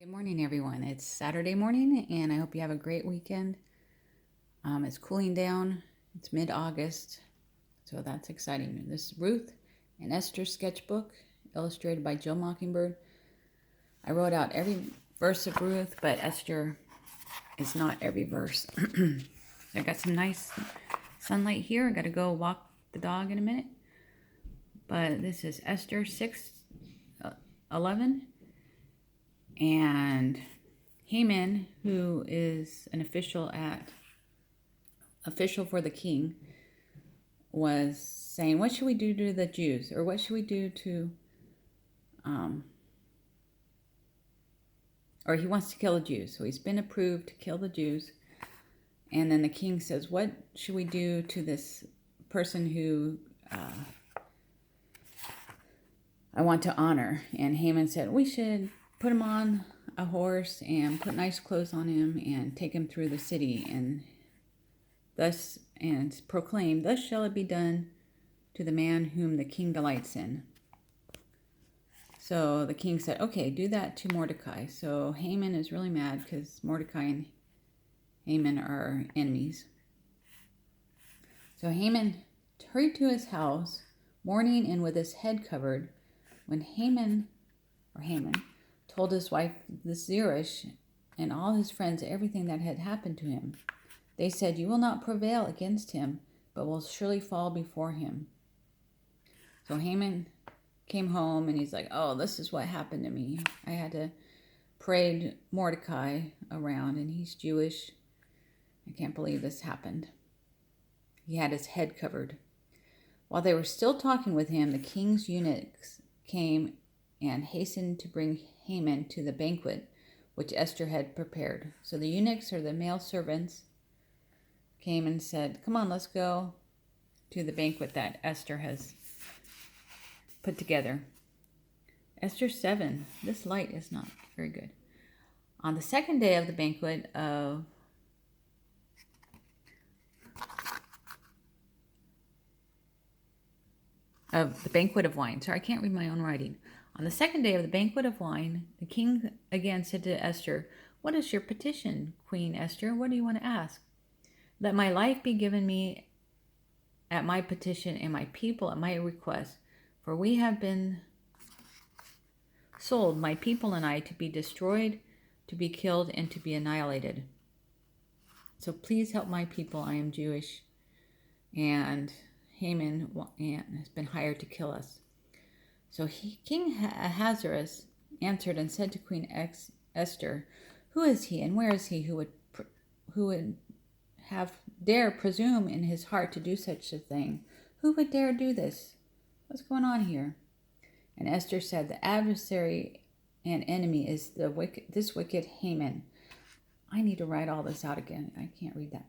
Good morning, everyone. It's Saturday morning, and I hope you have a great weekend. It's cooling down. It's mid-August, so that's exciting. This is Ruth and Esther sketchbook, illustrated by Jill Mockingbird. I wrote out every verse of Ruth, but Esther is not every verse. I got some nice sunlight here. I got to go walk the dog in a minute. But this is Esther 6:11. And Haman, who is an official for the king, was saying, "What should we do to the Jews, or what should we do to?" Or he wants to kill the Jews, so he's been approved to kill the Jews. And then the king says, "What should we do to this person who I want to honor?" And Haman said, "We should put him on a horse and put nice clothes on him and take him through the city and proclaim, 'Thus shall it be done to the man whom the king delights in.'" So the king said, "Okay, do that to Mordecai." So Haman is really mad because Mordecai and Haman are enemies. So Haman hurried to his house, mourning and with his head covered. When Haman told his wife Zeresh and all his friends everything that had happened to him, they said, "You will not prevail against him, but will surely fall before him." So Haman came home and he's like, "Oh, this is what happened to me. I had to parade Mordecai around, and he's Jewish. I can't believe this happened." He had his head covered. While they were still talking with him, the king's eunuchs came and hastened to bring Haman to the banquet which Esther had prepared. So the eunuchs, or the male servants, came and said, "Come on, let's go to the banquet that Esther has put together." Esther 7. This light is not very good. On the second day of the banquet of the banquet of wine. Sorry, I can't read my own writing. On the second day of the banquet of wine, the king again said to Esther, "What is your petition, Queen Esther? What do you want to ask?" "Let my life be given me at my petition, and my people at my request, for we have been sold, my people and I, to be destroyed, to be killed, and to be annihilated. So please help my people. I am Jewish, and Haman has been hired to kill us." So King Ahasuerus answered and said to Queen Esther, "Who is he and where is he who would have dare presume in his heart to do such a thing? Who would dare do this? What's going on here?" And Esther said, "The adversary and enemy is this wicked Haman." I need to write all this out again. I can't read that.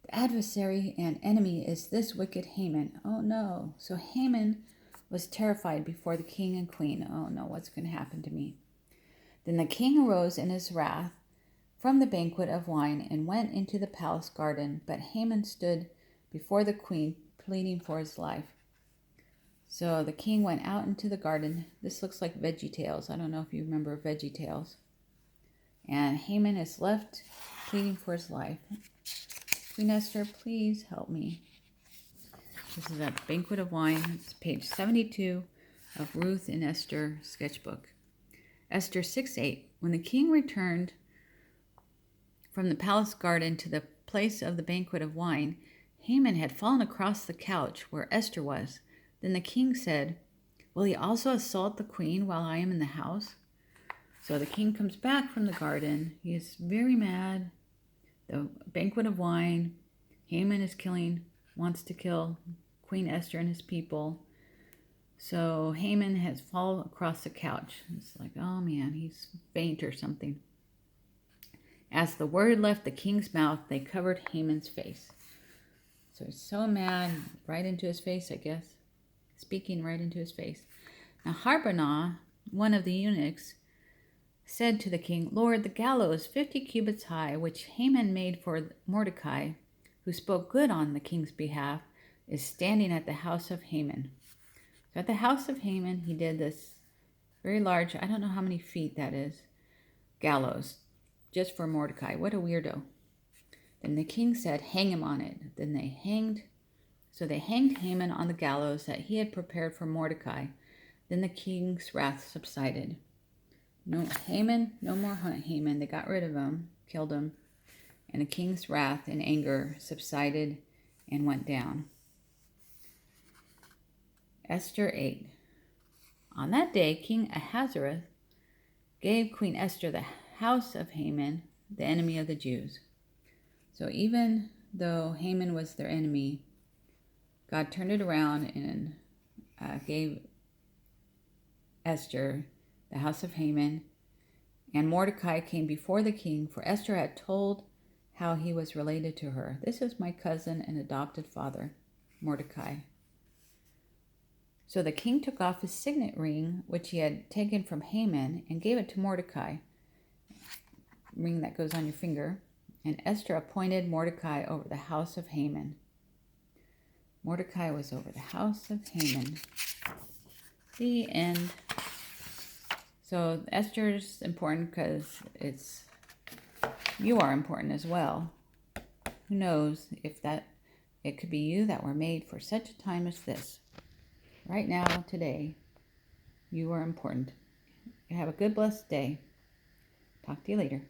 "The adversary and enemy is this wicked Haman." Oh no. So Haman was terrified before the king and queen. Oh no, what's going to happen to me? Then the king arose in his wrath from the banquet of wine and went into the palace garden. But Haman stood before the queen, pleading for his life. So the king went out into the garden. This looks like VeggieTales. I don't know if you remember VeggieTales. And Haman is left pleading for his life. "Queen Esther, please help me." This is a banquet of wine. It's page 72 of Ruth and Esther sketchbook. Esther 6:8. When the king returned from the palace garden to the place of the banquet of wine, Haman had fallen across the couch where Esther was. Then the king said, "Will he also assault the queen while I am in the house?" So the king comes back from the garden. He is very mad. The banquet of wine. Haman wants to kill Queen Esther and his people. So Haman has fallen across the couch. It's like, oh man, he's faint or something. As the word left the king's mouth, they covered Haman's face. So he's so mad, right into his face, I guess. Speaking right into his face. Now Harbonah, one of the eunuchs, said to the king, "Lord, the gallows 50 cubits high, which Haman made for Mordecai, who spoke good on the king's behalf, is standing at the house of Haman." So at the house of Haman, he did this very large, I don't know how many feet that is, gallows just for Mordecai. What a weirdo. Then the king said, hang him on it. Then they hanged Haman on the gallows that he had prepared for Mordecai. Then the king's wrath subsided. No more Haman. They got rid of him, killed him. And the king's wrath and anger subsided and went down. Esther 8. On that day, King Ahasuerus gave Queen Esther the house of Haman, the enemy of the Jews. So even though Haman was their enemy, God turned it around and gave Esther the house of Haman. And Mordecai came before the king, for Esther had told how he was related to her. This is my cousin and adopted father, Mordecai. So the king took off his signet ring, which he had taken from Haman, and gave it to Mordecai, ring that goes on your finger. And Esther appointed Mordecai over the house of Haman. Mordecai was over the house of Haman. The end. So Esther's important because you are important as well. Who knows if it could be you that were made for such a time as this. Right now, today, you are important. Have a good, blessed day. Talk to you later.